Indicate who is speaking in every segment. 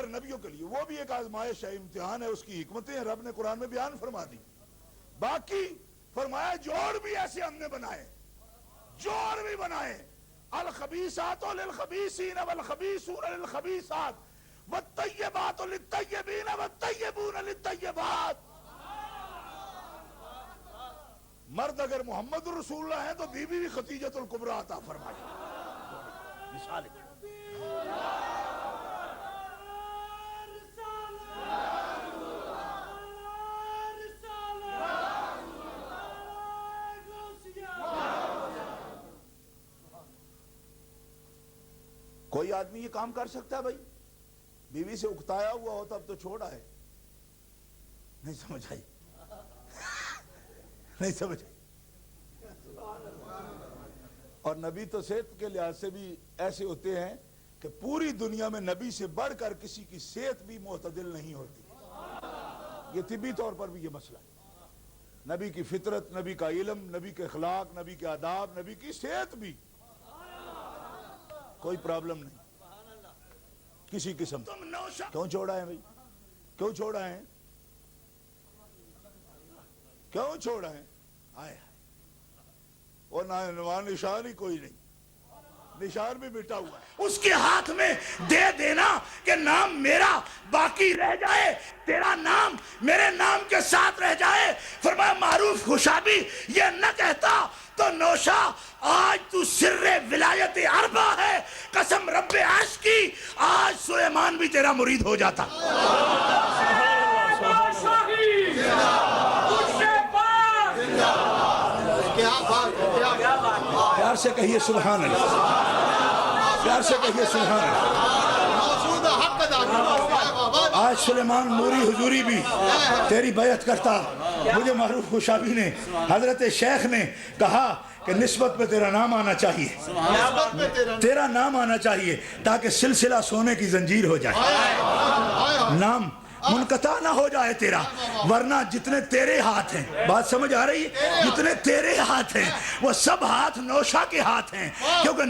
Speaker 1: نبیوں کے لیے، وہ بھی ایک آزمائش ہے، امتحان ہے، اس کی حکمتیں ہیں رب نے قرآن میں بیان فرما دی۔ باقی فرمایا جوڑ بھی ایسے ہم نے بنائے، جوڑ بھی بنائے، الخبیثات للخبیثین والخبیثون للخبیثات والطیبات للطیبین والطیبون للطیبات۔ مرد اگر محمد رسول اللہ ہیں تو بیوی بھی خدیجۃ الکبریٰ عطا فرمائی۔ مثال ہے۔ کوئی آدمی یہ کام کر سکتا ہے بھائی؟ بیوی سے اکتایا ہوا ہوتا اب تو چھوڑا ہے، نہیں سمجھ آئی؟ نہیں سمجھ آئی؟ اور نبی تو صحت کے لحاظ سے بھی ایسے ہوتے ہیں کہ پوری دنیا میں نبی سے بڑھ کر کسی کی صحت بھی معتدل نہیں ہوتی۔ یہ طبی طور پر بھی یہ مسئلہ ہے، نبی کی فطرت، نبی کا علم، نبی کے اخلاق، نبی کے آداب، نبی کی صحت بھی کوئی پرابلم نہیں کسی قسم۔ کیوں چھوڑا ہے بھائی؟ کیوں چھوڑا ہے؟ کیوں چھوڑا ہے؟ آئے اور نشان ہی کوئی نہیں، نشان بھی مٹا ہوا ہے۔ اس کے ہاتھ میں دے دینا کہ نام میرا باقی رہ جائے، تیرا نام میرے نام کے ساتھ رہ جائے۔ فرمایا معروف خوشابی یہ نہ کہتا تو نوشا آج تو سر ولایت اربع ہے، قسم رب عرش کی آج سلیمان بھی تیرا مرید ہو جاتا۔ پیار سے کہیے سبحان اللہ، پیار سے کہیے سبحان اللہ۔ آج سلیمان نوری حضوری بھی تیری بیعت کرتا۔ مجھے معروف خوشابی نے، حضرت شیخ نے کہا کہ نسبت پہ تیرا نام آنا چاہیے، تیرا نام آنا چاہیے تاکہ سلسلہ سونے کی زنجیر ہو جائے، نام منقطع نہ ہو جائے تیرا، ورنہ جتنے تیرے ہاتھ ہیں، بات سمجھ آ رہی ہے؟ جتنے تیرے ہاتھ ہیں وہ سب ہاتھ نوشا کے ہاتھ ہیں، کیونکہ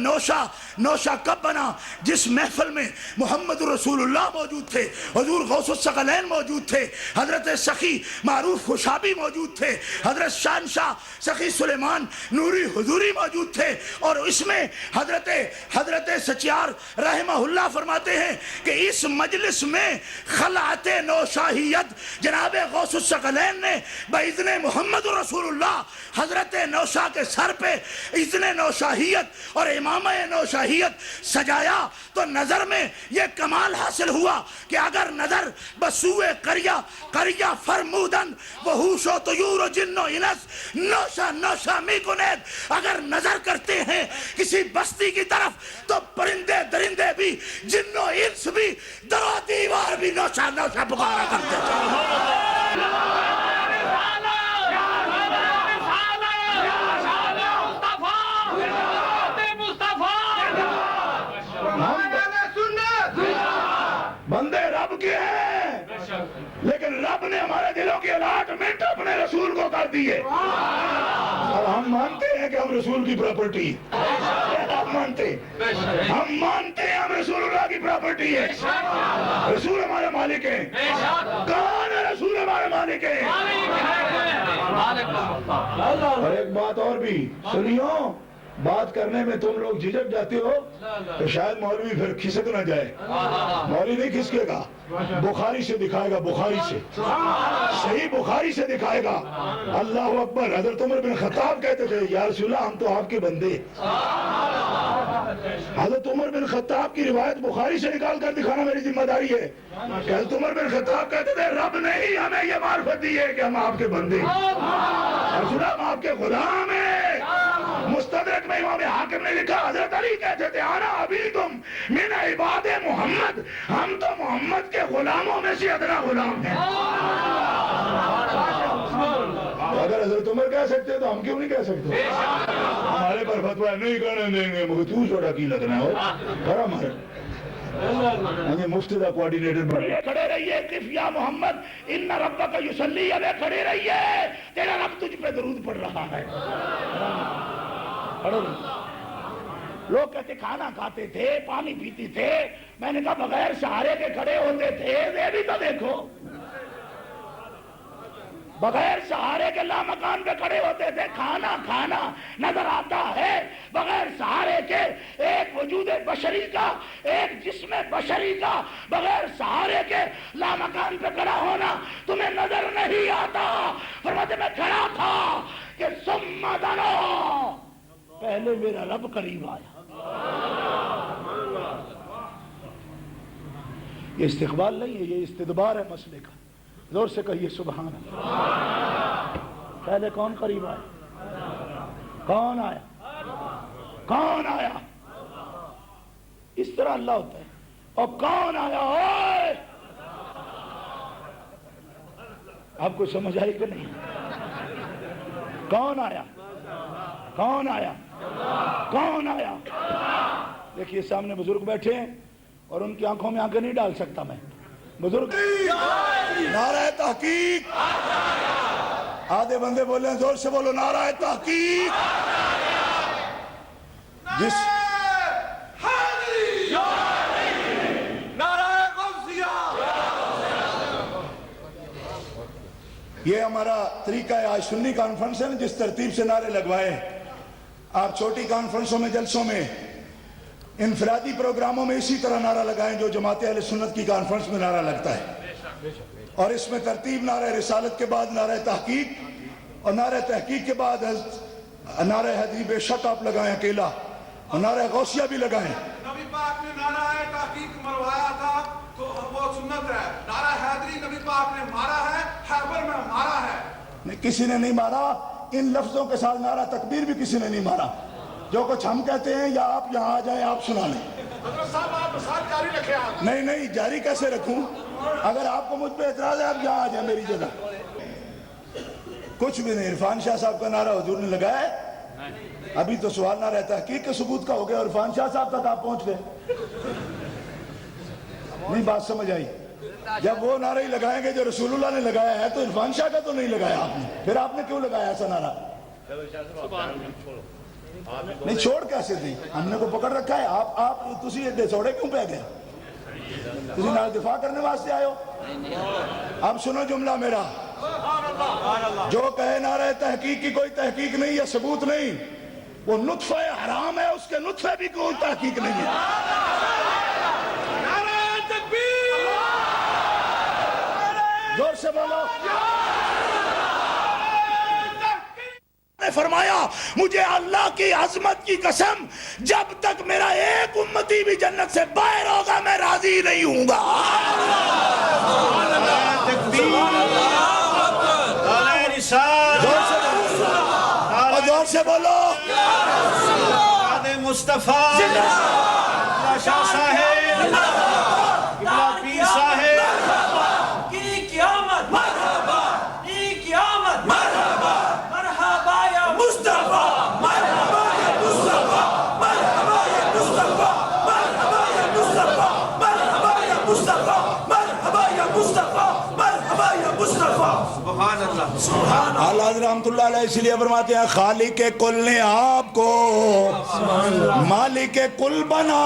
Speaker 1: نوشا کب بنا؟ جس محفل میں محمد رسول اللہ موجود تھے، حضور غوث الثقلین موجود تھے، حضرت سخی معروف خوشابی موجود تھے، حضرت شہنشاہ سخی سلیمان نوری حضوری موجود تھے، اور اس میں حضرت سچیار رحمہ اللہ فرماتے ہیں کہ اس مجلس میں خلعت نوشاہیت جناب غوث الثقلین نے باذن محمد رسول اللہ حضرت نوشا کے سر پہ اذن نوشاہیت اور امامہ نوشاہیت سجایا، تو نظر میں یہ کمال حاصل ہوا کہ اگر نظر بسوئے قریہ فرمودن وحوش و طیور و جن و انس نوشا می کنید، اگر نظر کرتے ہیں کسی بستی کی طرف تو پرندے درندے بھی، جن و انس بھی، در و دیوار بھی نوشا پکارا کرتے تھے۔ بندے رب کے ہیں، لیکن رب نے ہمارے دلوں کی الاٹمنٹ اپنے رسول کو کر دی ہے، اور ہم مانتے ہیں کہ ہم رسول کی پراپرٹی ہم مانتے ہیں ہم رسول اللہ کی پراپرٹی ہے، رسول ہمارے مالک ہیں۔ کون ہے رسول ہمارے مالک ہیں؟ اور ایک بات اور بھی سنیو، بات کرنے میں تم لوگ جھجک جاتے ہو تو شاید مولوی پھر کھسک نہ جائے، مولوی نہیں کھسکے گا، بخاری سے دکھائے گا، بخاری سے، صحیح بخاری سے دکھائے گا۔ اللہ اکبر۔ حضرت عمر بن خطاب کہتے تھے یا رسول اللہ ہم تو آپ کے بندے۔ حضرت عمر بن خطاب کی روایت بخاری سے نکال کر دکھانا میری ذمہ داری ہے کہ حضرت عمر بن خطاب کہتے تھے رب نے ہی ہمیں یہ معرفت دی ہے کہ ہم آپ کے بندے، رسول اللہ ہم آپ کے غلام ہیں۔ مستدرک میں امام حاکم نے لکھا حضرت علی کہتے تھے انا عبیدم من عباد محمد، ہم تو محمد کے غلاموں میں سے ادنا غلام ہیں۔ اگر حضرت عمر کہہ سکتے تو ہم کیوں نہیں کہہ سکتے؟ ہمارے پر فتویٰ نہیں کرنے دیں گے، مگر تو چھوٹا کی لگنا ہو پر ہمارے مفتی کا کوارڈینیٹر بڑھ کھڑے رہیے، قف یا محمد ان ربک یصلی علیہ، کھڑے رہیے، تیرا رب تجھ پہ درود پڑھ رہا ہے۔ لوگ کہتے کھانا کھاتے تھے، پانی پیتے تھے، میں نے کہا بغیر سہارے کے کھڑے ہوتے تھے، یہ بھی تو دیکھو، بغیر سہارے کے لامکان پہ کھڑے ہوتے تھے، کھانا نظر آتا ہے بغیر سہارے کے، ایک وجود بشری کا، ایک جسم بشری کا بغیر سہارے کے لامکان پہ کھڑا ہونا تمہیں نظر نہیں آتا؟ فرماتے میں کھڑا تھا کہ ثم دنا، پہلے میرا رب قریب آیا۔ یہ استقبال نہیں ہے، یہ استدبار ہے مسئلے کا۔ زور سے کہیے سبحان اللہ۔ پہلے کون قریب آیا؟ کون آیا؟ کون آیا؟ اس طرح اللہ ہوتا ہے۔ اور کون آیا؟ اوئے آپ کو سمجھ آئی کہ نہیں؟ کون آیا؟ کون آیا؟ کون آیا؟ دیکھیے سامنے بزرگ بیٹھے ہیں اور ان کی آنکھوں میں آنکھیں نہیں ڈال سکتا میں۔ بزرگ نعرہ تحقیق، آدھے بندے بولے ہیں زور سے بولو نعرہ تحقیق۔ جس یہ ہمارا طریقہ ہے آج سنی کانفرنس ہے، جس ترتیب سے نعرے لگوائے۔ آپ چھوٹی کانفرنسوں میں، جلسوں میں، انفرادی پروگراموں میں اسی طرح نعرہ لگائیں جو جماعت اہل سنت کی کانفرنس میں نعرہ لگتا ہے۔ اور اس میں ترتیب نعرہ رسالت کے بعد نعرہ تحقیق، اور نعرہ تحقیق کے بعد نعرہ حیدری بے شک آپ لگائیں اکیلا، اور نعرہ غوثیہ بھی لگائیں۔
Speaker 2: نبی پاک نے نعرہ تحقیق مروایا تھا تو وہ سنت ہے، نعرہ حیدری نبی پاک نے مارا ہے، خیبر میں مارا ہے۔
Speaker 1: نہیں، کسی نے نہیں مارا، ان لفظوں کے ساتھ نعرہ تکبیر بھی کسی نے نہیں مارا۔ جو کچھ ہم کہتے ہیں یا آپ یہاں آ جائیں آپ سنا لیں۔
Speaker 2: حضرت صاحب آپ ساتھ جاری رکھیں۔ آپ
Speaker 1: نہیں جاری کیسے رکھوں؟ اگر آپ کو مجھ پہ اعتراض ہے آپ یہاں آ جائیں میری جگہ۔ کچھ بھی نہیں، عرفان شاہ صاحب کا نعرہ حضور نے لگایا ہے، ابھی تو سوال نعرہ تحقیق کے ثبوت کا ہو گیا اور عرفان شاہ صاحب تک آپ پہنچ گئے۔ نہیں بات سمجھ آئی؟ جب وہ نعرہ ہی لگائیں گے جو رسول اللہ نے لگایا ہے تو عرفان شاہ کا تو نہیں لگایا آپ نے، پھر آپ نے کیوں لگایا ایسا نعرہ؟ نہیں چھوڑ کیسے دی؟ ہم نے کو پکڑ رکھا ہے۔ آپ تسی ایڈے سوڑے کیوں پہ گئے؟ تسی نال دفاع کرنے واسطے آئے ہو؟ اب سنو جملہ میرا، جو کہے نعرہ تحقیق کی کوئی تحقیق نہیں یا ثبوت نہیں، وہ نطفہ حرام ہے، اس کے نطفے بھی کوئی تحقیق نہیں ہے۔
Speaker 2: نعرہ تکبیر،
Speaker 1: زور سے بولو۔ نے فرمایا مجھے اللہ کی عظمت کی قسم، جب تک میرا ایک امتی بھی جنت سے باہر ہوگا میں راضی نہیں ہوں گا۔ زور سے بولو۔
Speaker 2: مصطفیٰ شاہ صاحب، قبلہ پیر صاحب
Speaker 3: کی قیامت، مرحبا کی قیامت، مرحبا مرحبا یا مصطفیٰ، مرحبا یا مصطفیٰ، مرحبا یا مصطفیٰ، مرحبا یا مصطفیٰ، مرحبا یا مصطفیٰ، مرحبا یا مصطفیٰ، مرحبا یا مصطفیٰ۔
Speaker 2: سبحان اللہ،
Speaker 3: سبحان اللہ۔
Speaker 1: اعلیٰ حضرت رحمت اللہ علیہ اس لیے فرماتے ہیں خالق کل نے آپ کو مالک کل بنا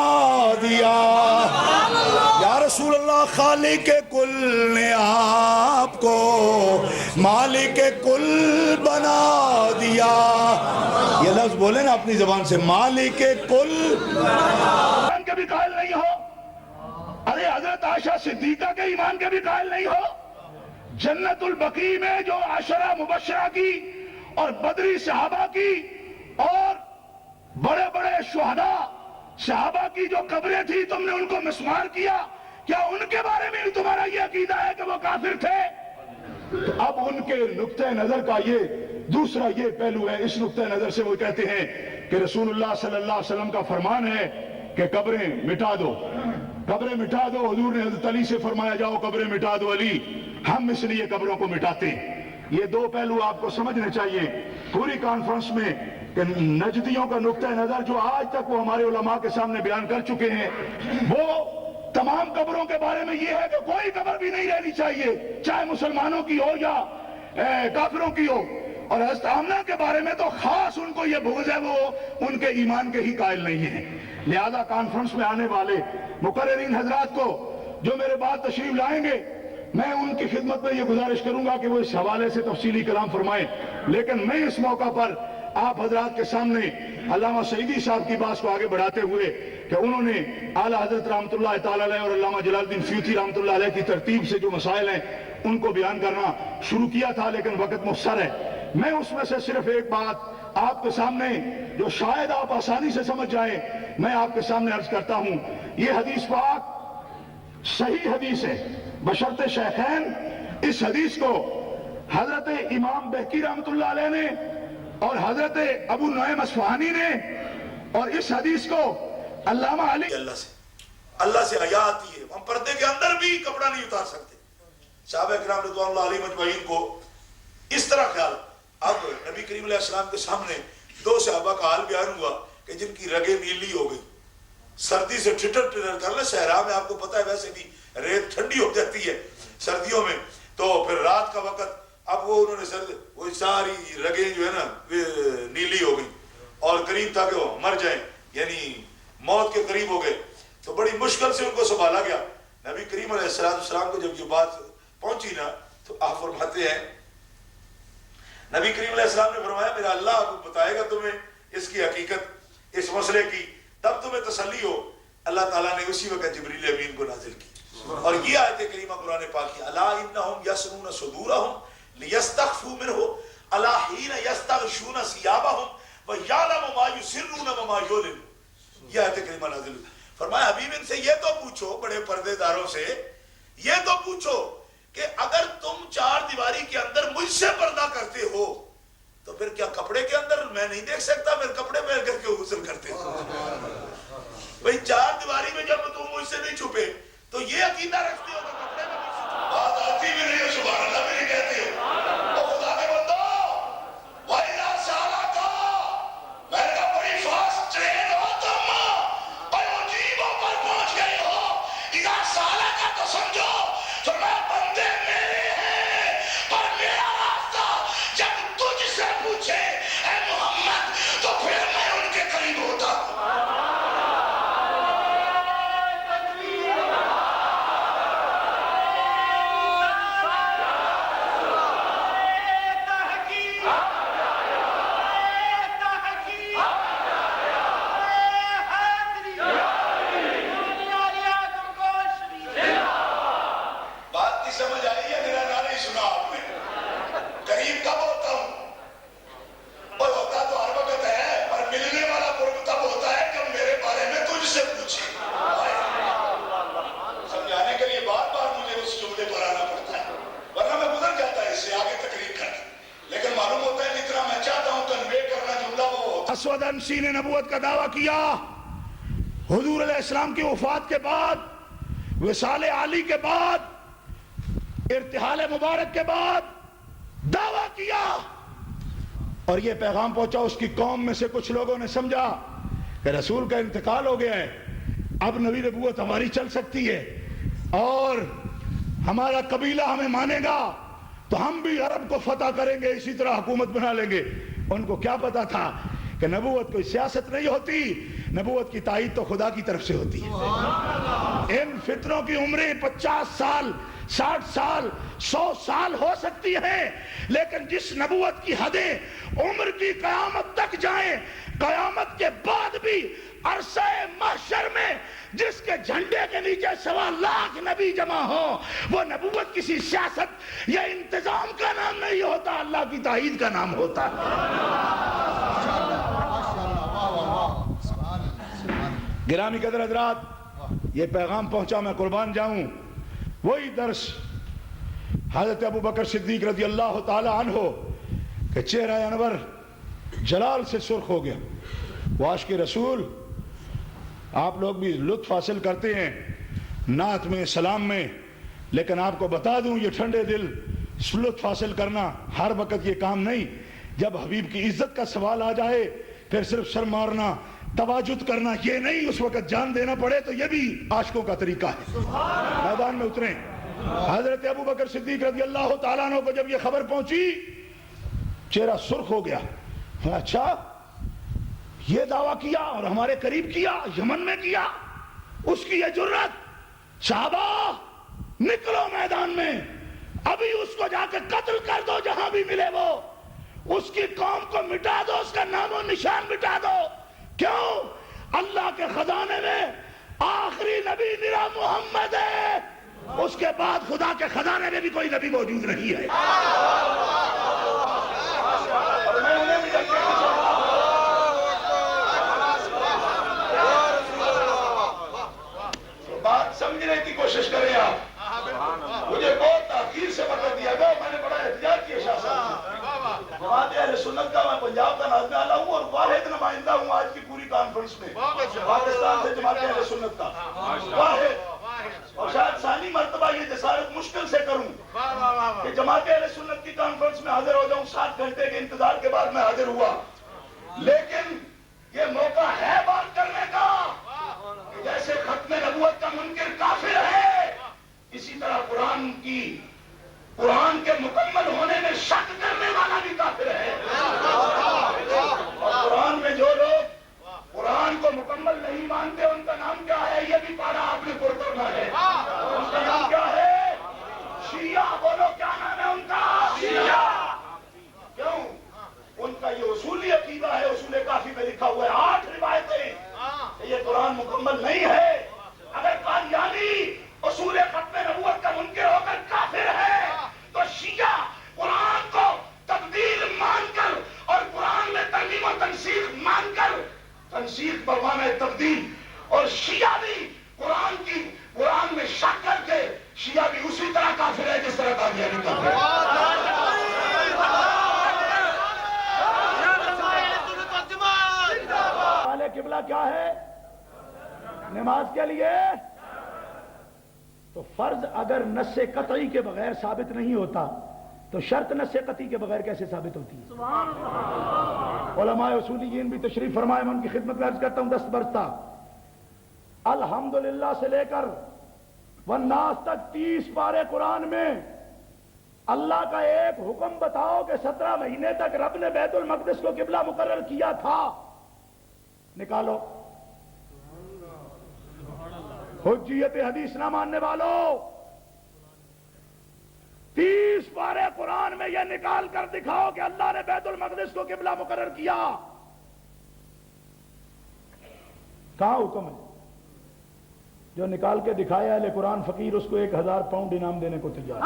Speaker 1: دیا۔ یا رسول اللہ، خالق کل نے آپ کو مالک کل بنا دیا۔ یہ لفظ بولے نا اپنی زبان سے، مالک کل۔ ایمان کے بھی قائل نہیں ہو؟ ارے حضرت عائشہ صدیقہ کے ایمان کے بھی قائل نہیں ہو؟ جنت البقیع میں جو عشرہ مبشرہ کی اور بدری صحابہ کی اور بڑے بڑے شہداء صحابہ کی جو قبریں تھی، تم نے ان کو مسمار کیا، کیا ان کے بارے میں بھی تمہارا یہ عقیدہ ہے کہ وہ کافر تھے؟ اب ان کے نقطہ نظر کا یہ دوسرا یہ پہلو ہے۔ اس نقطہ نظر سے وہ کہتے ہیں کہ رسول اللہ صلی اللہ علیہ وسلم کا فرمان ہے کہ قبریں مٹا دو، قبریں مٹا دو۔ حضور نے حضرت علی سے فرمایا جاؤ قبریں مٹا دو علی، ہم اس لیے قبروں کو مٹاتے ہیں۔ یہ دو پہلو آپ کو سمجھنے چاہیے پوری کانفرنس میں کہ نجدیوں کا نقطہ نظر جو آج تک وہ ہمارے علماء کے سامنے بیان کر چکے ہیں، وہ تمام قبروں کے بارے میں یہ ہے کہ کوئی قبر بھی نہیں رہنی چاہیے، چاہے مسلمانوں کی ہو یا کافروں کی ہو، اور حضرت آمنہ کے بارے میں تو خاص ان کو یہ بغض ہے، وہ ان کے ایمان کے ہی قائل نہیں ہیں۔ لہذا کانفرنس میں آنے والے مقررین حضرات کو جو میرے بعد تشریف لائیں گے، میں ان کی خدمت میں یہ گزارش کروں گا کہ وہ اس حوالے سے تفصیلی کلام فرمائیں، لیکن میں اس موقع پر آپ حضرات کے سامنے علامہ سعیدی صاحب کی بات کو آگے بڑھاتے ہوئے کہ انہوں نے اعلیٰ حضرت رحمۃ اللہ تعالی علیہ اور علامہ جلال الدین سیوطی رحمۃ اللہ علیہ کی ترتیب سے جو مسائل ہیں ان کو بیان کرنا شروع کیا تھا، لیکن وقت مختصر ہے۔ میں اس میں سے صرف ایک بات آپ کے سامنے جو شاید آپ آسانی سے سمجھ جائیں، میں آپ کے سامنے عرض کرتا ہوں۔ یہ حدیث پاک صحیح حدیث ہے بشرط شیخین۔ اس حدیث کو حضرت امام بہقی رحمۃ اللہ علیہ نے اور حضرت ابو نعیم اصفہانی نے، اور اس حدیث کو علامہ علی اللہ سے حیا آتی ہے، ہم پردے کے اندر بھی کپڑا نہیں اتار سکتے۔ صحابہ کرام رضوان اللہ علیہ مجمعین کو اس طرح خیال۔ اب نبی کریم علیہ السلام کے سامنے دو صحابہ کا حال بیان ہوا کہ جن کی رگیں نیلی ہو گئی، سردی سے ٹھٹر کر لیں۔ صحرا میں آپ کو پتہ ہے ویسے بھی ریت ٹھنڈی ہو جاتی ہے سردیوں میں، تو پھر رات کا وقت اب وہ انہوں نے وہ ساری رگیں جو ہے نا نیلی ہو گئی اور قریب تھا کہ وہ مر جائیں، یعنی موت کے قریب ہو گئے، تو بڑی مشکل سے ان کو سنبھالا گیا۔ نبی کریم علیہ السلام کو جب یہ بات پہنچی نا تو آپ فرماتے ہیں، نبی کریم علیہ السلام نے فرمایا میرا اللہ آپ کو بتائے گا تمہیں اس کی حقیقت، اس مسئلے کی، تب تمہیں تسلی ہو۔ اللہ تعالیٰ نے اسی وقت جبریل امین کو نازل کی، اور یہ آیت کریمہ قرآن پاک کی، الا انہم یسنون صدورہم لیستخفوا منہ الا حین یستغشون ثیابہم ویعلم ما یسرون وما یعلنون۔ یہ آیت کریمہ نازل ہوئی۔ فرمایا حبیب ان سے یہ تو پوچھو، بڑے پردے داروں سے یہ تو پوچھو کہ اگر تم چار دیواری کے اندر مجھ سے پردہ کرتے ہو تو پھر کیا کپڑے کے اندر میں نہیں دیکھ سکتا؟ پھر کپڑے پہن کر کے غسل کرتے ہو؟ بھئی چار دیواری میں جب تم مجھ سے نہیں چھپے تو یہ عقیدہ رکھتے ہو تو کپڑے میں مجھ سے چھپے؟ بات آتی بھی نہیں ہو، سبحان اللہ بھی نہیں کہتے ہو۔ او خدا کے بندو، وَإِذَا سَأَلَكَ، میں نے کہا بڑی فاسٹ ٹرین ہو تم اور عجیبوں پر پہنچ گئے ہو۔ اِذَا سَأَلَكَ تو سمجھو، فرمایا بندے میرے ہیں پر میرا راستہ جب تجھ سے پوچھے اے محمد تو پھر میں ان کے قریب ہوتا ہوں۔ اسود انسی نے نبوت کا دعویٰ کیا حضور علیہ السلام کی وفات کے بعد، وصال عالی کے بعد، ارتحال مبارک کے بعد دعویٰ کیا، اور یہ پیغام پہنچا اس کی قوم میں سے کچھ لوگوں نے سمجھا کہ رسول کا انتقال ہو گیا ہے، اب نبی نبوت ہماری چل سکتی ہے اور ہمارا قبیلہ ہمیں مانے گا تو ہم بھی عرب کو فتح کریں گے، اسی طرح حکومت بنا لیں گے۔ ان کو کیا پتا تھا کہ نبوت کوئی سیاست نہیں ہوتی، نبوت کی تائید تو خدا کی طرف سے ہوتی ہے۔ ان فتنوں کی عمریں 50 سال، 60 سال، 100 سال ہو سکتی ہیں، لیکن جس نبوت کی حدیں عمر کی قیامت تک جائیں، قیامت کے بعد بھی عرصہ محشر میں جس کے جھنڈے کے نیچے 1.25 لاکھ نبی جمع ہوں، وہ نبوت کسی سیاست یا انتظام کا نام نہیں ہوتا، اللہ کی تائید کا نام ہوتا ہے۔ گرامی قدر حضرات، یہ پیغام پہنچا، میں قربان جاؤں، وہی درس حضرت ابو بکر صدیق رضی اللہ تعالی عنہ کہ چہرہ انور جلال سے سرخ ہو گیا۔ وہ عاشق رسول، آپ لوگ بھی لطف حاصل کرتے ہیں نعت میں، سلام میں، لیکن آپ کو بتا دوں یہ ٹھنڈے دل لطف حاصل کرنا ہر وقت یہ کام نہیں۔ جب حبیب کی عزت کا سوال آ جائے پھر صرف سر مارنا، تواجد کرنا یہ نہیں، اس وقت جان دینا پڑے تو یہ بھی عاشقوں کا طریقہ ہے۔ میدان میں اتریں۔ حضرت ابو بکر صدیق رضی اللہ تعالیٰ عنہ کو جب یہ خبر پہنچی چہرہ سرخ ہو گیا. اچھا یہ دعویٰ کیا اور ہمارے قریب کیا, یمن میں کیا, اس کی یہ جرت. صحابہ نکلو میدان میں, ابھی اس کو جا کے قتل کر دو جہاں بھی ملے وہ, اس کی قوم کو مٹا دو, اس کا نام و نشان مٹا دو. کیوں؟ اللہ کے خزانے میں آخری نبی میرا محمد ہے, اس کے بعد خدا کے خزانے میں بھی کوئی نبی موجود نہیں ہے. بات سمجھنے کی کوشش کریں آپ. مجھے بہت تاخیر سے پکڑ دیا گیا, میں نے بڑا احتجاج کیا شاہ صاحب. جماعت اہل سنت کا میں پنجاب کا نازنہ والا ہوں اور واحد نمائندہ ہوں آج کی پوری کانفرنس میں پاکستان سے جماعت اہل سنت کا, واحد. اور شاید ثانی مرتبہ یہ جسارت مشکل سے کروں کہ جماعت اہل سنت کی کانفرنس میں حاضر ہو جاؤں. 7 گھنٹے کے انتظار کے بعد میں حاضر ہوا, لیکن یہ موقع ہے بات کرنے کا. جیسے ختم نبوت کا منکر کافر ہے, اسی طرح قرآن کے مکمل ہونے میں شک کرنے والا بھی کافر ہے. اور قرآن میں جو لوگ قرآن کو مکمل نہیں مانتے ان کا نام کیا ہے, یہ بھی پارا آپ نے پر کرنا ہے. ان کا نام کیا ہے؟ شیعہ. بولو کیا نام ہے ان کا؟ شیعہ. کیوں؟ ان کا یہ اصولی عقیدہ ہے, اصول کافی میں لکھا ہوا ہے 8 روایتیں. یہ قرآن مکمل نہیں ہے. اگر قادیانی اصول ختم نبوت کا منکر ہو کر کافر ہے تو شیعہ قرآن کو تبدیل مان کر اور قرآن میں ترمیم و تنسیخ مان کر, تنسیخ پر معنی تبدیل, اور شیعہ بھی قرآن میں شک کر کے شیعہ بھی اسی طرح کافر ہے جس طرح قادیانی کافر ہے. قبلہ کیا ہے نماز کے لیے؟ تو فرض اگر نص قطعی کے بغیر ثابت نہیں ہوتا تو شرط نص قطعی کے بغیر کیسے ثابت ہوتی ہے؟ علماء اصولیین بھی تشریف فرمائے, میں ان کی خدمت میں عرض کرتا ہوں. 10 برس تھا الحمدللہ سے لے کر والناس تک 30 پارے قرآن میں اللہ کا ایک حکم بتاؤ کہ 17 مہینے تک رب نے بیت المقدس کو قبلہ مقرر کیا تھا, نکالو. حجیت حدیث نہ ماننے والوں, 30 پارے قرآن میں یہ نکال کر دکھاؤ کہ اللہ نے بیت المقدس کو قبلہ مقرر کیا. کہاں حکم ہے؟ جو نکال کے دکھایا اہل قرآن فقیر اس کو 1000 پاؤنڈ انعام دینے کو تیار.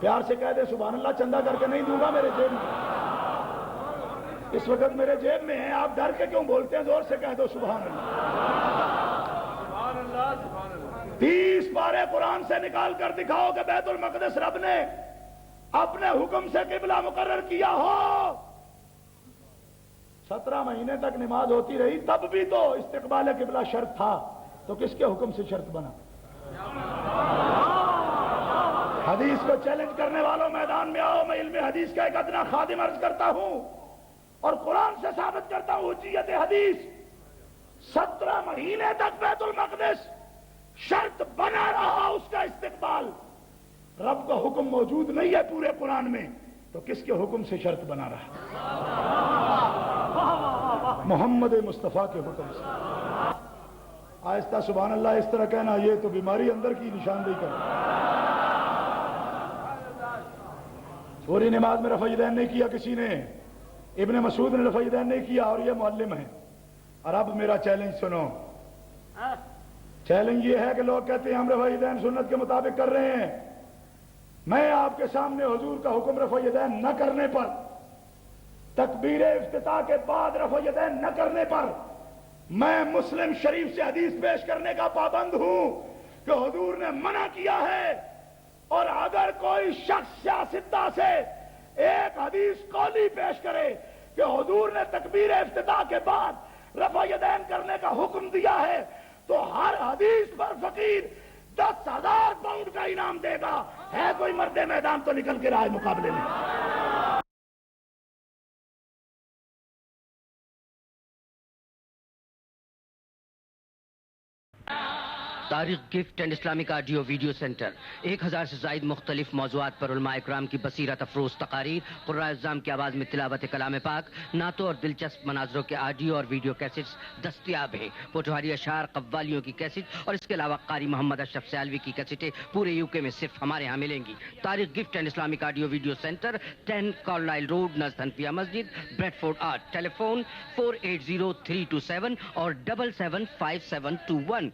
Speaker 1: پیار سے کہہ دے سبحان اللہ, چندہ کر کے نہیں دوں گا, میرے جیب میں اس وقت میرے جیب میں ہے. آپ ڈر کے کیوں بولتے ہیں؟ زور سے کہہ دو سبحان اللہ. 30 پارے قرآن سے نکال کر دکھاؤ کہ بیت المقدس رب نے اپنے حکم سے قبلہ مقرر کیا ہو. 17 مہینے تک نماز ہوتی رہی, تب بھی تو استقبال قبلہ شرط تھا, تو کس کے حکم سے شرط بنا؟ حدیث کو چیلنج کرنے والوں میدان میں آؤ. میں علم حدیث کا ایک ادنا خادم عرض کرتا ہوں اور قرآن سے ثابت کرتا ہوں حجیت حدیث. 17 مہینے تک بیت المقدس شرط بنا رہا, اس کا استقبال. رب کا حکم موجود نہیں ہے پورے قرآن میں, تو کس کے حکم سے شرط بنا رہا؟ محمد مصطفیٰ کے حکم سے. آہستہ سبحان اللہ اس طرح کہنا, یہ تو بیماری اندر کی نشاندہی کرنا. پوری نماز میں رفع یدین نہیں کیا کسی نے, ابن مسعود نے رفع یدین نہیں کیا, اور یہ معلم ہے. اور اب میرا چیلنج سنو. چیلنج یہ ہے کہ لوگ کہتے ہیں ہم رفع یدین سنت کے مطابق کر رہے ہیں. میں آپ کے سامنے حضور کا حکم رفع یدین نہ کرنے پر, تکبیر افتتاح کے بعد رفع یدین نہ کرنے پر, میں مسلم شریف سے حدیث پیش کرنے کا پابند ہوں کہ حضور نے منع کیا ہے. اور اگر کوئی شخص سیاستہ سے ایک حدیث قولی پیش کرے کہ حضور نے تکبیر افتتاح کے بعد رفع یدین کرنے کا حکم دیا ہے, تو ہر حدیث پر فقیر 10,000 پاؤنڈ کا انعام دے گا. ہے کوئی مرد میدان تو نکل کے رہے مقابلے میں.
Speaker 4: تاریخ gift and Islamic audio video centre 1000 سے زائد مختلف موضوعات پر علماء اکرام کی بصیرت افروز تقاریر، قراء اعظام کی آواز میں تلاوت کلام پاک، نعتوں اور دلچسپ مناظروں کے آڈیو اور ویڈیو کیسٹس دستیاب ہیں۔ پوٹوہاری اشعار، قوالیوں کی کیسٹ اور اس کے علاوہ قاری محمد اشرف سیالوی کی کیسٹیں پورے یو کے میں صرف ہمارے ہاں ملیں گی۔ تاریخ gift and Islamic audio video centre 10 Carlisle road نزد حنفیہ مسجد، بریڈ فورڈ 8، ٹیلی فون 480327 اور 775721۔